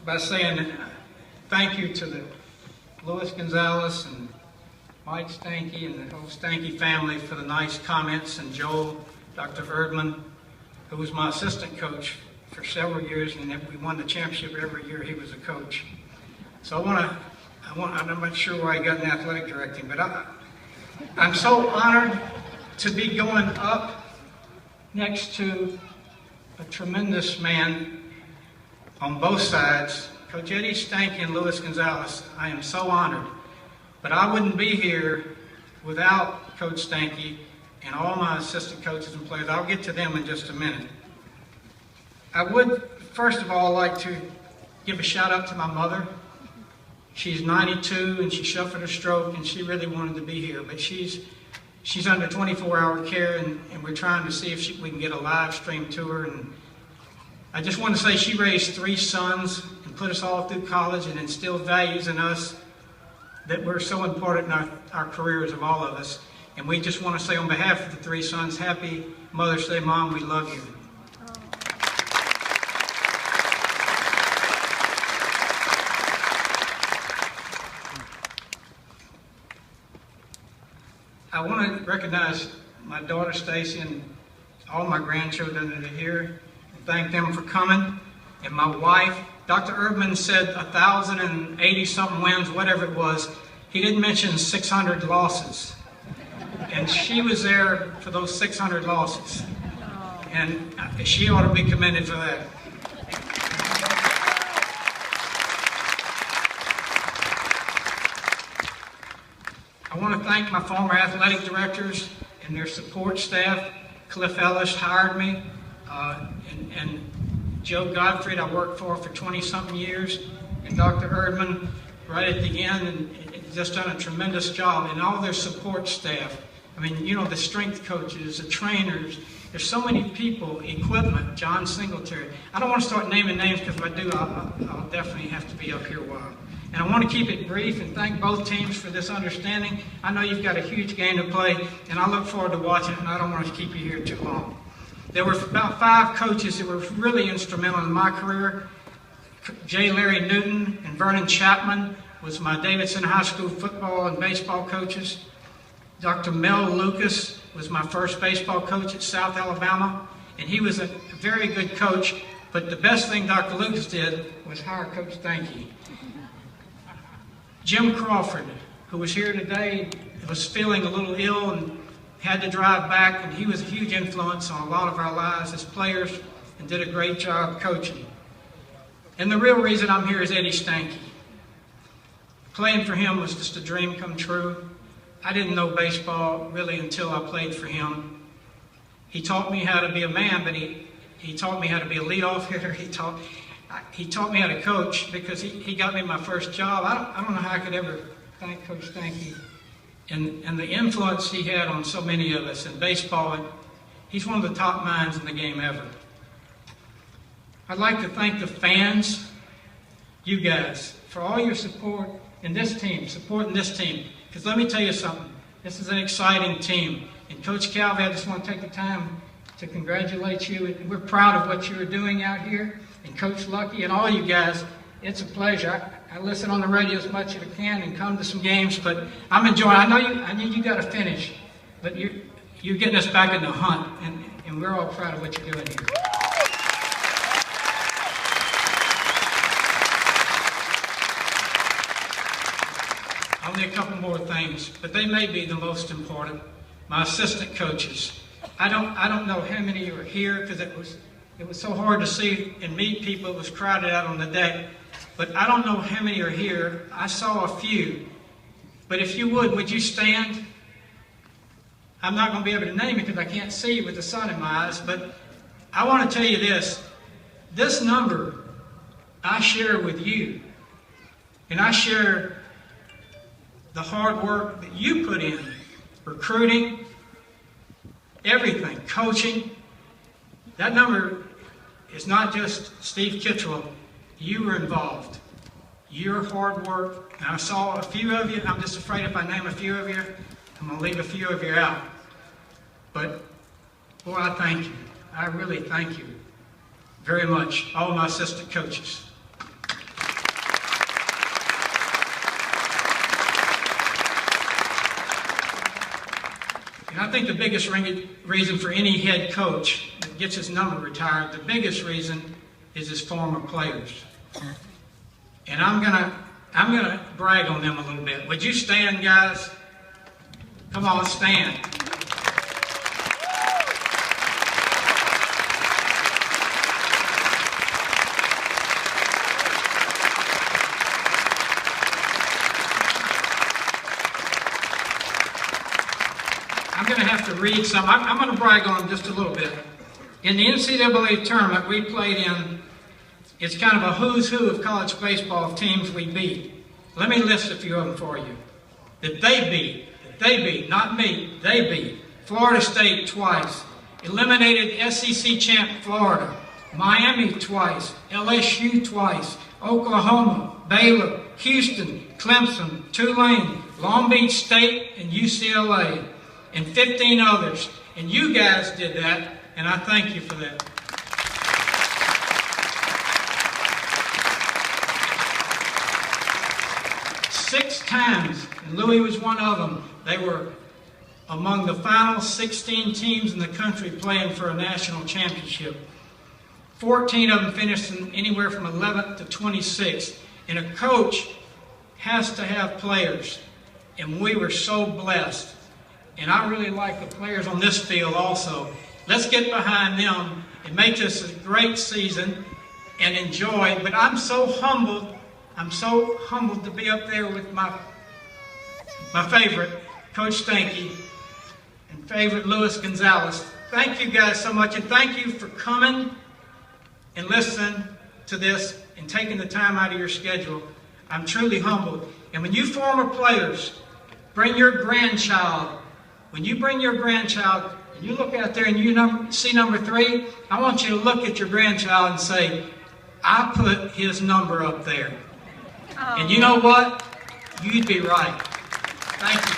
by saying thank you to the Louis Gonzalez and Mike Stanky and the whole Stanky family for the nice comments, and Joel, Dr. Erdman, who was my assistant coach for several years, and we won the championship every year he was a coach. So I'm not sure where I got in athletic directing, but I'm so honored to be going up next to a tremendous man on both sides, Coach Eddie Stanky and Louis Gonzalez. I am so honored. But I wouldn't be here without Coach Stanky and all my assistant coaches and players. I'll get to them in just a minute. I would, first of all, like to give a shout out to my mother. She's 92 and she suffered a stroke and she really wanted to be here, but she's under 24-hour care, and we're trying to see if we can get a live stream to her. And I just want to say she raised 3 sons and put us all through college and instilled values in us that were so important in our careers of all of us. And we just want to say on behalf of the 3 sons, happy Mother's Day, Mom, we love you. I want to recognize my daughter Stacy and all my grandchildren that are here and thank them for coming. And my wife, Dr. Erdman said 1,080 something wins, whatever it was. He didn't mention 600 losses. And she was there for those 600 losses. And she ought to be commended for that. I want to thank my former athletic directors and their support staff. Cliff Ellis hired me, and Joe Godfrey I worked for 20-something years, and Dr. Erdman right at the end, and just done a tremendous job, and all their support staff. I mean, you know, the strength coaches, the trainers, there's so many people, equipment, John Singletary. I don't want to start naming names because if I do, I'll definitely have to be up here a while. And I want to keep it brief and thank both teams for this understanding. I know you've got a huge game to play, and I look forward to watching it, and I don't want to keep you here too long. There were about 5 coaches that were really instrumental in my career. J. Larry Newton and Vernon Chapman was my Davidson High School football and baseball coaches. Dr. Mel Lucas was my first baseball coach at South Alabama, and he was a very good coach, but the best thing Dr. Lucas did was hire Coach Stanky. Jim Crawford, who was here today, was feeling a little ill and had to drive back, and he was a huge influence on a lot of our lives as players and did a great job coaching. And the real reason I'm here is Eddie Stanky. Playing for him was just a dream come true. I didn't know baseball really until I played for him. He taught me how to be a man, but he taught me how to be a leadoff hitter. He taught me how to coach because he got me my first job. I don't know how I could ever thank Coach Stanky and the influence he had on so many of us in baseball. He's one of the top minds in the game ever. I'd like to thank the fans, you guys, for all your support in this team, supporting this team. Because let me tell you something, this is an exciting team. And Coach Calvi, I just want to take the time to congratulate you. We're proud of what you're doing out here. And Coach Lucky and all you guys, it's a pleasure. I listen on the radio as much as I can and come to some games, but I'm enjoying. I know you got to finish, but you're getting us back in the hunt, and we're all proud of what you're doing here. Only a couple more things, but they may be the most important. My assistant coaches. I don't know how many are here because it was so hard to see and meet people. It was crowded out on the deck. But I don't know how many are here. I saw a few. But if you would you stand? I'm not going to be able to name it because I can't see with the sun in my eyes. But I want to tell you this. This number I share with you. And I share the hard work that you put in. Recruiting. Everything. Coaching. That number is not just Steve Kittrell. You were involved. Your hard work. And I saw a few of you. I'm just afraid if I name a few of you, I'm going to leave a few of you out. But, boy, I thank you. I really thank you very much. All my assistant coaches. And I think the biggest reason for any head coach that gets his number retired, the biggest reason is his former players. And I'm gonna brag on them a little bit. Would you stand, guys? Come on, stand. I'm going to have to read some. I'm going to brag on them just a little bit. In the NCAA tournament we played in, it's kind of a who's who of college baseball teams we beat. Let me list a few of them for you. That they beat, not me, they beat. Florida State twice, eliminated SEC champ Florida, Miami twice, LSU twice, Oklahoma, Baylor, Houston, Clemson, Tulane, Long Beach State, and UCLA. And 15 others. And you guys did that, and I thank you for that. Six times, and Louis was one of them, they were among the final 16 teams in the country playing for a national championship. 14 of them finished in anywhere from 11th to 26th. And a coach has to have players, and we were so blessed. And I really like the players on this field also. Let's get behind them and make this a great season and enjoy. But I'm so humbled to be up there with my favorite, Coach Stanky, and favorite Luis Gonzalez. Thank you guys so much, and thank you for coming and listening to this and taking the time out of your schedule. I'm truly humbled. And when you former players bring your grandchild, when you bring your grandchild and you look out there and you see number 3, I want you to look at your grandchild and say, I put his number up there. Oh. And you know what? You'd be right. Thank you.